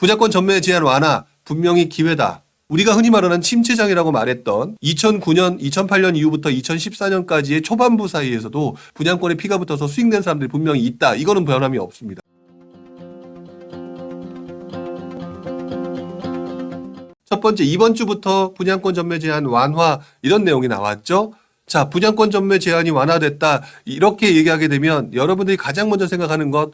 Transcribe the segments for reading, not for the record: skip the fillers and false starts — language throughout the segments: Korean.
분양권 전매 제한 완화 분명히 기회다. 우리가 흔히 말하는 침체장이라고 말했던 2009년, 2008년 이후부터 2014년까지의 초반부 사이에서도 분양권에 피가 붙어서 수익낸 사람들이 분명히 있다. 이거는 변함이 없습니다. 첫 번째, 이번 주부터 분양권 전매 제한 완화 이런 내용이 나왔죠. 자, 분양권 전매 제한이 완화됐다. 이렇게 얘기하게 되면 여러분들이 가장 먼저 생각하는 것,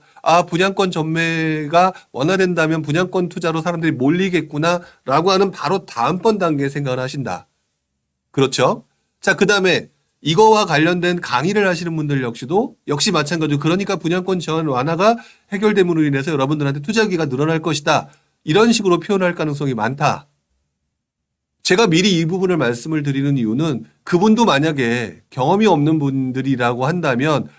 분양권 전매가 완화된다면 분양권 투자로 사람들이 몰리겠구나 라고 하는 바로 다음번 단계에 생각을 하신다. 그렇죠? 자, 그 다음에 이거와 관련된 강의를 하시는 분들 역시 마찬가지로 그러니까 분양권 제한 완화가 해결됨으로 인해서 여러분들한테 투자 기회가 늘어날 것이다. 이런 식으로 표현할 가능성이 많다. 제가 미리 이 부분을 말씀을 드리는 이유는 그분도 만약에 경험이 없는 분들이라고 한다면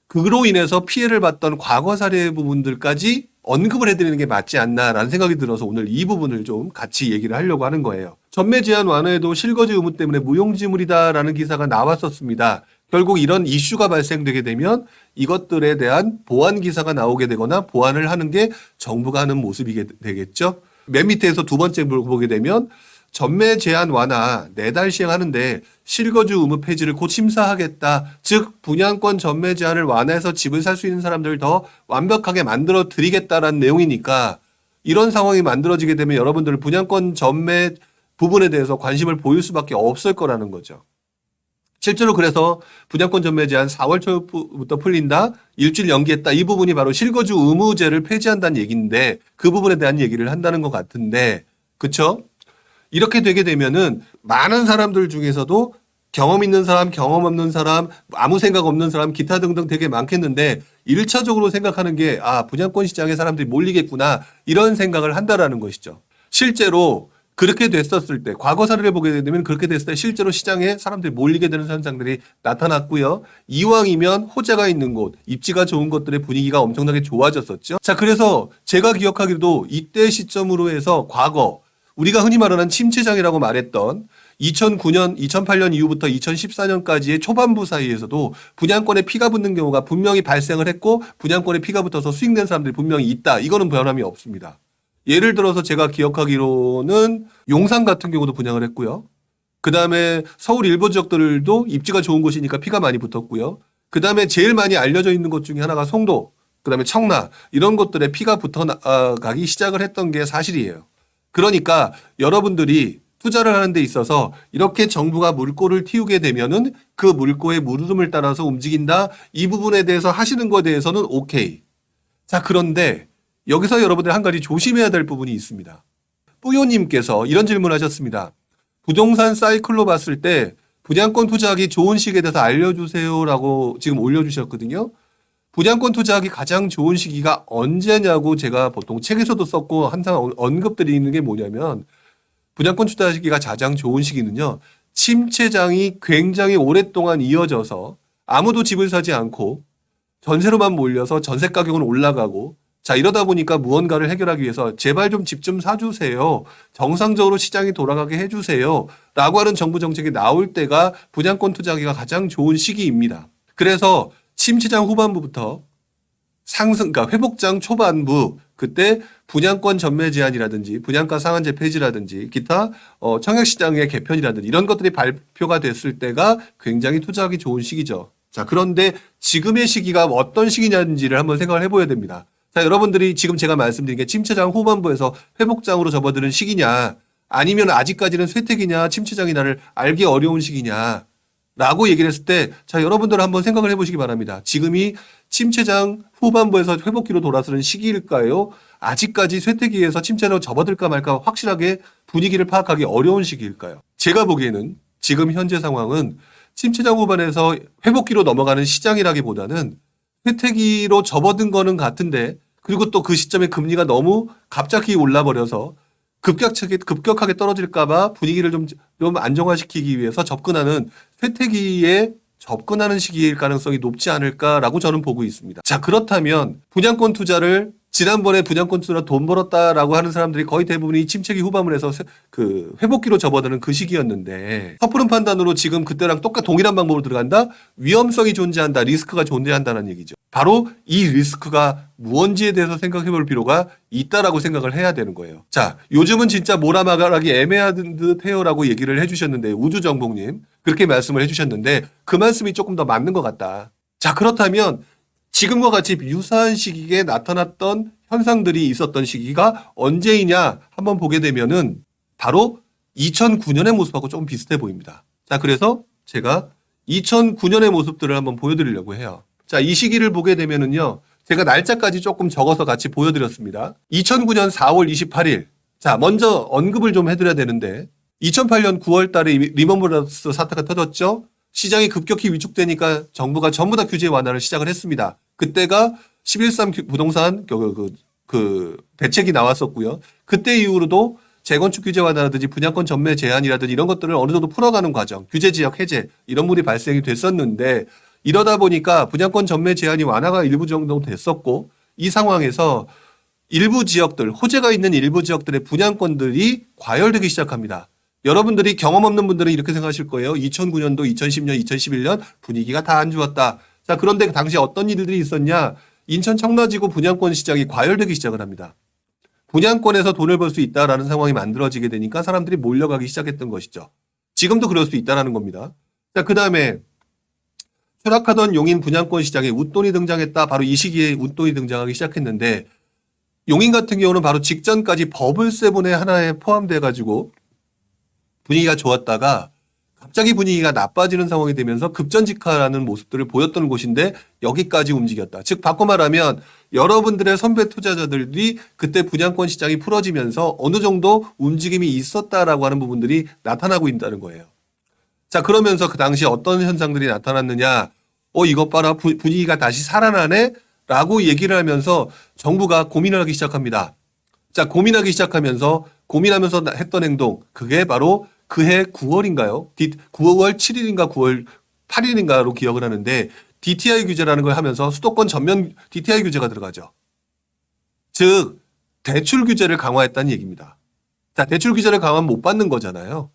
그로 인해서 피해를 봤던 과거 사례 부분들까지 언급을 해드리는 게 맞지 않나라는 생각이 들어서 오늘 이 부분을 좀 같이 얘기를 하려고 하는 거예요. 전매 제한 완화에도 실거주 의무 때문에 무용지물이다라는 기사가 나왔었습니다. 결국 이런 이슈가 발생되게 되면 이것들에 대한 보완 기사가 나오게 되거나 보완을 하는 게 정부가 하는 모습이 되겠죠. 맨 밑에서 두 번째 보게 되면 전매 제한 완화 4달 시행하는데 실거주 의무 폐지를 곧 심사하겠다. 즉 분양권 전매 제한을 완화해서 집을 살 수 있는 사람들을 더 완벽하게 만들어 드리겠다라는 내용이니까 이런 상황이 만들어지게 되면 여러분들 분양권 전매 부분에 대해서 관심을 보일 수밖에 없을 거라는 거죠. 실제로 그래서 분양권 전매 제한 4월 초부터 풀린다. 일주일 연기했다. 이 부분이 바로 실거주 의무제를 폐지한다는 얘기인데 그 부분에 대한 얘기를 한다는 것 같은데 그렇죠? 이렇게 되게 되면은 많은 사람들 중에서도 경험 있는 사람, 경험 없는 사람, 아무 생각 없는 사람, 기타 등등 되게 많겠는데 1차적으로 생각하는 게 분양권 시장에 사람들이 몰리겠구나 이런 생각을 한다라는 것이죠. 실제로 그렇게 됐었을 때 과거 사례를 보게 되면 그렇게 됐을 때 실제로 시장에 사람들이 몰리게 되는 현상들이 나타났고요. 이왕이면 호재가 있는 곳, 입지가 좋은 것들의 분위기가 엄청나게 좋아졌었죠. 자, 그래서 제가 기억하기로도 이때 시점으로 해서 과거 우리가 흔히 말하는 침체장이라고 말했던 2009년, 2008년 이후부터 2014년까지의 초반부 사이에서도 분양권에 피가 붙는 경우가 분명히 발생을 했고 분양권에 피가 붙어서 수익낸 사람들이 분명히 있다. 이거는 변함이 없습니다. 예를 들어서 제가 기억하기로는 용산 같은 경우도 분양을 했고요. 그다음에 서울 일부 지역들도 입지가 좋은 곳이니까 피가 많이 붙었고요. 그다음에 제일 많이 알려져 있는 것 중에 하나가 송도, 그다음에 청라 이런 곳들에 피가 붙어가기 시작을 했던 게 사실이에요. 그러니까 여러분들이 투자를 하는 데 있어서 이렇게 정부가 물꼬를 틔우게 되면은 그 물꼬의 물흐름을 따라서 움직인다. 이 부분에 대해서 하시는 것에 대해서는 오케이. 자, 그런데 여기서 여러분들 한 가지 조심해야 될 부분이 있습니다. 뿌요님께서 이런 질문을 하셨습니다. 부동산 사이클로 봤을 때 분양권 투자하기 좋은 시기에 대해서 알려주세요라고 지금 올려주셨거든요. 분양권 투자하기 가장 좋은 시기가 언제냐고 제가 보통 책에서도 썼고 항상 언급드리는 게 뭐냐면 분양권 투자 시기가 가장 좋은 시기는요. 침체장이 굉장히 오랫동안 이어져서 아무도 집을 사지 않고 전세로만 몰려서 전세 가격은 올라가고 자 이러다 보니까 무언가를 해결하기 위해서 제발 좀 집 좀 사주세요. 정상적으로 시장이 돌아가게 해주세요. 라고 하는 정부 정책이 나올 때가 분양권 투자하기가 가장 좋은 시기입니다. 그래서 침체장 후반부부터 그러니까 회복장 초반부 그때 분양권 전매 제한이라든지 분양가 상한제 폐지라든지 기타 청약시장의 개편이라든지 이런 것들이 발표가 됐을 때가 굉장히 투자하기 좋은 시기죠. 자, 그런데 지금의 시기가 어떤 시기냐는지를 한번 생각을 해봐야 됩니다. 자, 여러분들이 지금 제가 말씀드린 게 침체장 후반부에서 회복장으로 접어드는 시기냐 아니면 아직까지는 쇠퇴기냐 침체장이 나를 알기 어려운 시기냐 라고 얘기를 했을 때, 자, 여러분들 한번 생각을 해보시기 바랍니다. 지금이 침체장 후반부에서 회복기로 돌아서는 시기일까요? 아직까지 쇠퇴기에서 침체로 접어들까 말까 확실하게 분위기를 파악하기 어려운 시기일까요? 제가 보기에는 지금 현재 상황은 침체장 후반에서 회복기로 넘어가는 시장이라기보다는 쇠퇴기로 접어든 거는 같은데, 그리고 또 그 시점에 금리가 너무 갑자기 올라버려서 급격하게 떨어질까봐 분위기를 좀 안정화시키기 위해서 접근하는 쇠퇴기에 접근하는 시기일 가능성이 높지 않을까라고 저는 보고 있습니다. 자, 그렇다면 분양권 투자를 지난번에 분양권 투자로 돈 벌었다라고 하는 사람들이 거의 대부분이 침체기 후반을 해서 그 회복기로 접어드는 그 시기였는데 섣부른 판단으로 지금 그때랑 동일한 방법으로 들어간다? 위험성이 존재한다. 리스크가 존재한다는 얘기죠. 바로 이 리스크가 무언지에 대해서 생각해 볼 필요가 있다라고 생각을 해야 되는 거예요. 자, 요즘은 진짜 몰아막아라기 애매한 듯 해요라고 얘기를 해주셨는데 우주정복님 그렇게 말씀을 해주셨는데 그 말씀이 조금 더 맞는 것 같다. 자, 그렇다면 지금과 같이 유사한 시기에 나타났던 현상들이 있었던 시기가 언제이냐 한번 보게 되면은 바로 2009년의 모습하고 조금 비슷해 보입니다. 자, 그래서 제가 2009년의 모습들을 한번 보여드리려고 해요. 자, 이 시기를 보게 되면은요, 제가 날짜까지 조금 적어서 같이 보여드렸습니다. 2009년 4월 28일. 자, 먼저 언급을 좀 해드려야 되는데 2008년 9월 달에 리먼브라더스 사태가 터졌죠. 시장이 급격히 위축되니까 정부가 전부 다 규제 완화를 시작을 했습니다. 그때가 11.3 부동산 대책이 나왔었고요. 그때 이후로도 재건축 규제 완화라든지 분양권 전매 제한이라든지 이런 것들을 어느 정도 풀어가는 과정, 규제 지역 해제 이런 부분이 발생이 됐었는데 이러다 보니까 분양권 전매 제한이 완화가 일부 정도 됐었고 이 상황에서 일부 지역들, 호재가 있는 일부 지역들의 분양권들이 과열되기 시작합니다. 여러분들이 경험 없는 분들은 이렇게 생각하실 거예요. 2009년도, 2010년, 2011년 분위기가 다 안 좋았다. 자, 그런데 그 당시에 어떤 일들이 있었냐? 인천 청라지구 분양권 시장이 과열되기 시작을 합니다. 분양권에서 돈을 벌 수 있다라는 상황이 만들어지게 되니까 사람들이 몰려가기 시작했던 것이죠. 지금도 그럴 수 있다라는 겁니다. 자, 그 다음에 추락하던 용인 분양권 시장에 웃돈이 등장했다. 바로 이 시기에 웃돈이 등장하기 시작했는데 용인 같은 경우는 바로 직전까지 버블세븐의 하나에 포함돼 가지고 분위기가 좋았다가 갑자기 분위기가 나빠지는 상황이 되면서 급전직하라는 모습들을 보였던 곳인데 여기까지 움직였다. 즉 바꿔 말하면 여러분들의 선배 투자자들이 그때 분양권 시장이 풀어지면서 어느 정도 움직임이 있었다라고 하는 부분들이 나타나고 있다는 거예요. 자, 그러면서 그 당시에 어떤 현상들이 나타났느냐. 이것 봐라. 분위기가 다시 살아나네? 라고 얘기를 하면서 정부가 고민을 하기 시작합니다. 자, 고민하기 시작하면서 고민하면서 했던 행동. 그게 바로 그해 9월인가요? 9월 7일인가 9월 8일인가로 기억을 하는데 DTI 규제라는 걸 하면서 수도권 전면 DTI 규제가 들어가죠. 즉 대출 규제를 강화했다는 얘기입니다. 자, 대출 규제를 강화하면 못 받는 거잖아요.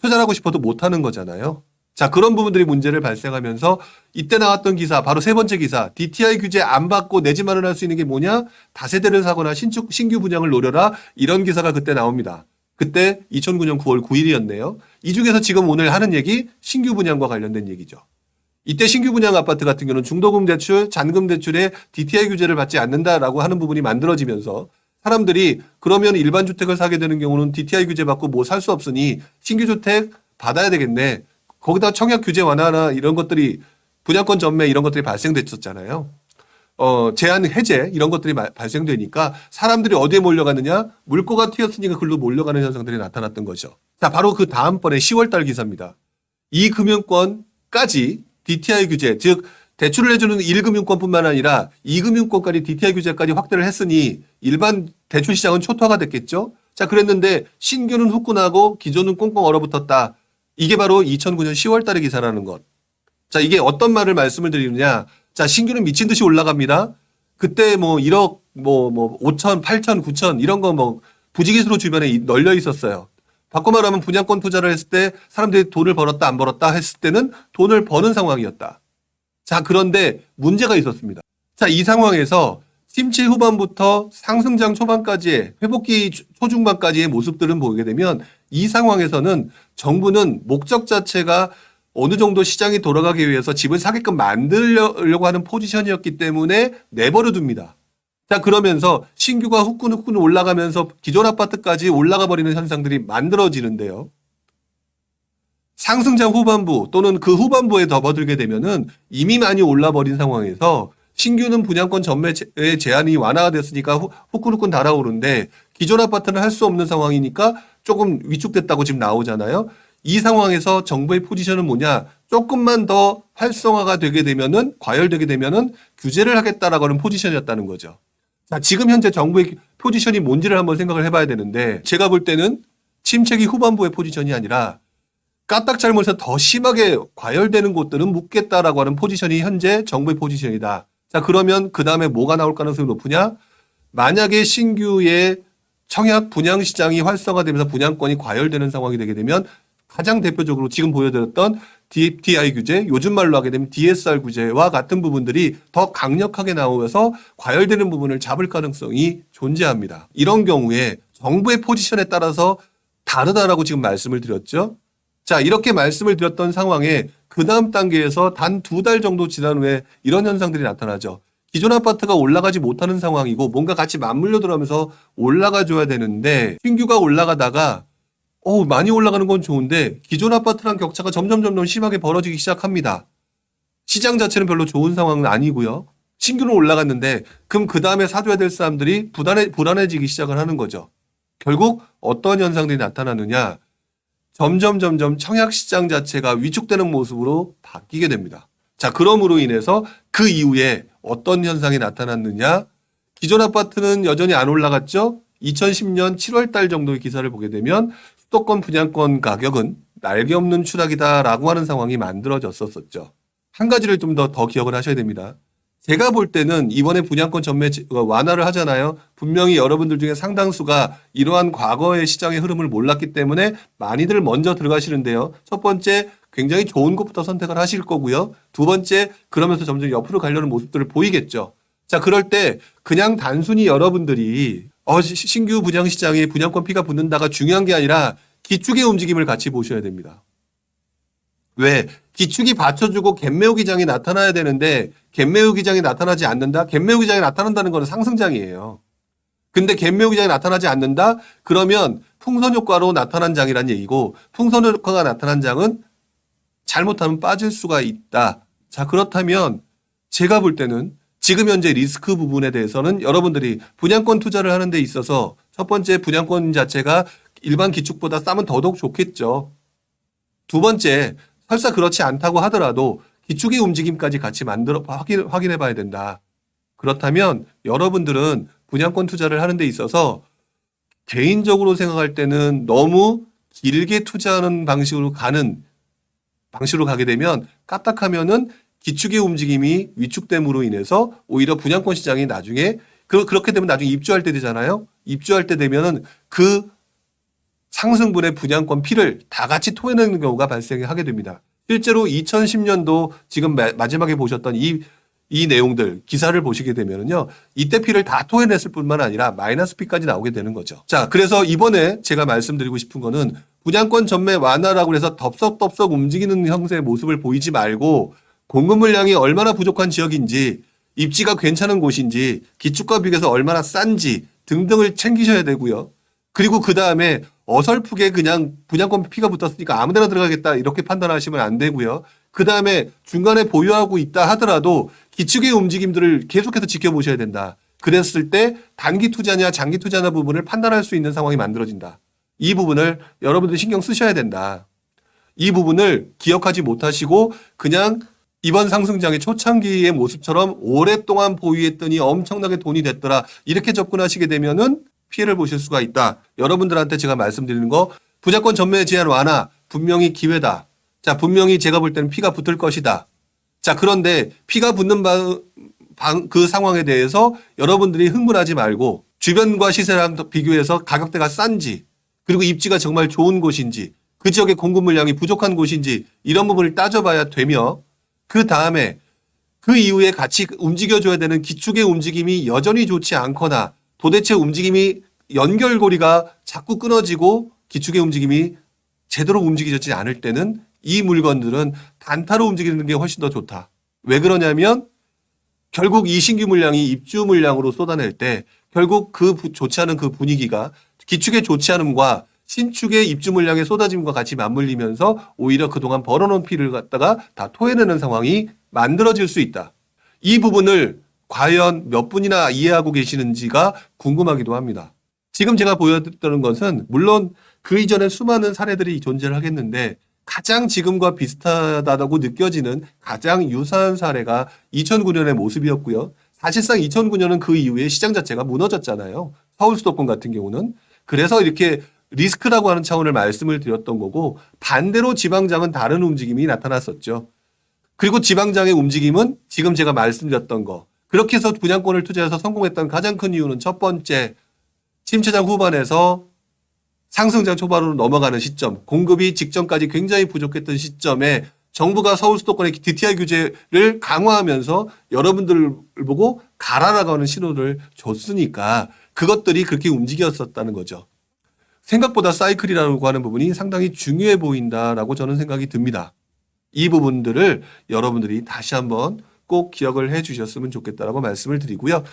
투자를 하고 싶어도 못 하는 거잖아요. 자, 그런 부분들이 문제를 발생하면서 이때 나왔던 기사, 바로 세 번째 기사, DTI 규제 안 받고 내 집 마련할 수 있는 게 뭐냐? 다세대를 사거나 신규 분양을 노려라. 이런 기사가 그때 나옵니다. 그때 2009년 9월 9일이었네요. 이 중에서 지금 오늘 하는 얘기 신규 분양과 관련된 얘기죠. 이때 신규 분양 아파트 같은 경우는 중도금 대출, 잔금 대출에 DTI 규제를 받지 않는다라고 하는 부분이 만들어지면서 사람들이 그러면 일반 주택을 사게 되는 경우는 DTI 규제 받고 뭐 살 수 없으니 신규 주택 받아야 되겠네. 거기다 청약 규제 완화나 이런 것들이 분양권 전매 이런 것들이 발생됐었잖아요. 제한 해제 이런 것들이 발생되니까 사람들이 어디에 몰려가느냐? 물꼬가 튀었으니까 글로 몰려가는 현상들이 나타났던 거죠. 자, 바로 그 다음번에 10월달 기사입니다. 이 금융권까지 DTI 규제, 즉 대출을 해주는 1금융권뿐만 아니라 2금융권까지 DTI 규제까지 확대를 했으니 일반 대출 시장은 초토화가 됐겠죠. 자, 그랬는데 신규는 후끈하고 기존은 꽁꽁 얼어붙었다. 이게 바로 2009년 10월달의 기사라는 것. 자, 이게 어떤 말을 말씀을 드리느냐? 자, 신규는 미친 듯이 올라갑니다. 그때 뭐 1억, 5천, 8천, 9천 이런 거 뭐 부지기수로 주변에 널려 있었어요. 바꿔 말하면 분양권 투자를 했을 때 사람들이 돈을 벌었다 안 벌었다 했을 때는 돈을 버는 상황이었다. 자, 그런데 문제가 있었습니다. 자, 이 상황에서 침체 후반부터 상승장 초반까지의 회복기 초중반까지의 모습들은 보게 되면 이 상황에서는 정부는 목적 자체가 어느 정도 시장이 돌아가기 위해서 집을 사게끔 만들려고 하는 포지션이었기 때문에 내버려 둡니다. 자, 그러면서 신규가 후끈후끈 올라가면서 기존 아파트까지 올라가 버리는 현상들이 만들어지는데요. 상승장 후반부 또는 그 후반부에 접어들게 되면은 이미 많이 올라버린 상황에서 신규는 분양권 전매의 제한이 완화가 됐으니까 후끈후끈 달아오르는데 기존 아파트는 할 수 없는 상황이니까 조금 위축됐다고 지금 나오잖아요. 이 상황에서 정부의 포지션은 뭐냐? 조금만 더 활성화가 되게 되면은 과열되게 되면은 규제를 하겠다라고 하는 포지션이었다는 거죠. 자, 지금 현재 정부의 포지션이 뭔지를 한번 생각을 해봐야 되는데 제가 볼 때는 침체기 후반부의 포지션이 아니라 까딱 잘못해서 더 심하게 과열되는 곳들은 묻겠다라고 하는 포지션이 현재 정부의 포지션이다. 자, 그러면 그 다음에 뭐가 나올 가능성이 높으냐? 만약에 신규의 청약 분양 시장이 활성화되면서 분양권이 과열되는 상황이 되게 되면 가장 대표적으로 지금 보여드렸던 DTI 규제, 요즘 말로 하게 되면 DSR 규제와 같은 부분들이 더 강력하게 나오면서 과열되는 부분을 잡을 가능성이 존재합니다. 이런 경우에 정부의 포지션에 따라서 다르다라고 지금 말씀을 드렸죠. 자, 이렇게 말씀을 드렸던 상황에 그 다음 단계에서 단 2달 정도 지난 후에 이런 현상들이 나타나죠. 기존 아파트가 올라가지 못하는 상황이고 뭔가 같이 맞물려 들어가면서 올라가 줘야 되는데 신규가 올라가다가 많이 올라가는 건 좋은데 기존 아파트랑 격차가 점점 심하게 벌어지기 시작합니다. 시장 자체는 별로 좋은 상황은 아니고요. 신규는 올라갔는데 그럼 그 다음에 사줘야 될 사람들이 불안해지기 시작을 하는 거죠. 결국 어떤 현상들이 나타나느냐. 점점 청약 시장 자체가 위축되는 모습으로 바뀌게 됩니다. 자, 그럼으로 인해서 그 이후에 어떤 현상이 나타났느냐. 기존 아파트는 여전히 안 올라갔죠. 2010년 7월 달 정도의 기사를 보게 되면 수도권 분양권 가격은 날개 없는 추락이다라고 하는 상황이 만들어졌었죠. 한 가지를 좀 더 기억을 하셔야 됩니다. 제가 볼 때는 이번에 분양권 전매 완화를 하잖아요. 분명히 여러분들 중에 상당수가 이러한 과거의 시장의 흐름을 몰랐기 때문에 많이들 먼저 들어가시는데요. 첫 번째, 굉장히 좋은 곳부터 선택을 하실 거고요. 두 번째, 그러면서 점점 옆으로 가려는 모습들을 보이겠죠. 자, 그럴 때 그냥 단순히 여러분들이 신규 분양시장에 분양권 피가 붙는다가 중요한 게 아니라 기축의 움직임을 같이 보셔야 됩니다. 왜? 기축이 받쳐주고 갭매우 기장이 나타나야 되는데 갭매우 기장이 나타나지 않는다? 갭매우 기장이 나타난다는 것은 상승장이에요. 근데 갭매우 기장이 나타나지 않는다? 그러면 풍선 효과로 나타난 장이란 얘기고 풍선 효과가 나타난 장은 잘못하면 빠질 수가 있다. 자, 그렇다면 제가 볼 때는 지금 현재 리스크 부분에 대해서는 여러분들이 분양권 투자를 하는 데 있어서 첫 번째 분양권 자체가 일반 기축보다 싸면 더더욱 좋겠죠. 두 번째, 설사 그렇지 않다고 하더라도 기축의 움직임까지 같이 확인해 봐야 된다. 그렇다면 여러분들은 분양권 투자를 하는 데 있어서 개인적으로 생각할 때는 너무 길게 투자하는 방식으로 가게 되면 까딱하면은 기축의 움직임이 위축됨으로 인해서 오히려 분양권 시장이 나중에 그렇게 되면 나중에 입주할 때 되잖아요. 입주할 때 되면은 그 상승분의 분양권 피를 다 같이 토해내는 경우가 발생하게 됩니다. 실제로 2010년도 지금 마지막에 보셨던 이 내용들 기사를 보시게 되면은요. 이때 피를 다 토해냈을 뿐만 아니라 마이너스 피까지 나오게 되는 거죠. 자, 그래서 이번에 제가 말씀드리고 싶은 거는 분양권 전매 완화라고 해서 덥석덥석 움직이는 형태의 모습을 보이지 말고 공급 물량이 얼마나 부족한 지역인지 입지가 괜찮은 곳인지 기축과 비교해서 얼마나 싼지 등등을 챙기셔야 되고요. 그리고 그 다음에 어설프게 그냥 분양권 피가 붙었으니까 아무데나 들어가겠다 이렇게 판단하시면 안 되고요. 그 다음에 중간에 보유하고 있다 하더라도 기축의 움직임들을 계속해서 지켜보셔야 된다. 그랬을 때 단기 투자냐 장기 투자냐 부분을 판단할 수 있는 상황이 만들어진다. 이 부분을 여러분들이 신경 쓰셔야 된다. 이 부분을 기억하지 못하시고 그냥 이번 상승장의 초창기의 모습처럼 오랫동안 보유했더니 엄청나게 돈이 됐더라. 이렇게 접근하시게 되면은 피해를 보실 수가 있다. 여러분들한테 제가 말씀드리는 거 분양권 전매 제한 완화 분명히 기회다. 자, 분명히 제가 볼 때는 피가 붙을 것이다. 자, 그런데 피가 붙는 그 상황에 대해서 여러분들이 흥분하지 말고 주변과 시세랑 비교해서 가격대가 싼지 그리고 입지가 정말 좋은 곳인지 그 지역의 공급 물량이 부족한 곳인지 이런 부분을 따져봐야 되며 그 다음에 그 이후에 같이 움직여줘야 되는 기축의 움직임이 여전히 좋지 않거나 도대체 움직임이 연결고리가 자꾸 끊어지고 기축의 움직임이 제대로 움직여지지 않을 때는 이 물건들은 단타로 움직이는 게 훨씬 더 좋다. 왜 그러냐면 결국 이 신규 물량이 입주 물량으로 쏟아낼 때 결국 좋지 않은 그 분위기가 기축의 좋지 않음과 신축의 입주 물량의 쏟아짐과 같이 맞물리면서 오히려 그동안 벌어놓은 피를 갖다가 다 토해내는 상황이 만들어질 수 있다. 이 부분을 과연 몇 분이나 이해하고 계시는지가 궁금하기도 합니다. 지금 제가 보여드렸던 것은 물론 그 이전에 수많은 사례들이 존재를 하겠는데 가장 지금과 비슷하다고 느껴지는 가장 유사한 사례가 2009년의 모습이었고요. 사실상 2009년은 그 이후에 시장 자체가 무너졌잖아요. 서울 수도권 같은 경우는. 그래서 이렇게 리스크라고 하는 차원을 말씀을 드렸던 거고 반대로 지방장은 다른 움직임이 나타났었죠. 그리고 지방장의 움직임은 지금 제가 말씀드렸던 거 그렇게 해서 분양권을 투자해서 성공했던 가장 큰 이유는 첫 번째, 침체장 후반에서 상승장 초반으로 넘어가는 시점, 공급이 직전까지 굉장히 부족했던 시점에 정부가 서울 수도권의 DTI 규제를 강화하면서 여러분들을 보고 가라라고 하는 신호를 줬으니까 그것들이 그렇게 움직였었다는 거죠. 생각보다 사이클이라고 하는 부분이 상당히 중요해 보인다라고 저는 생각이 듭니다. 이 부분들을 여러분들이 다시 한번 꼭 기억을 해 주셨으면 좋겠다라고 말씀을 드리고요.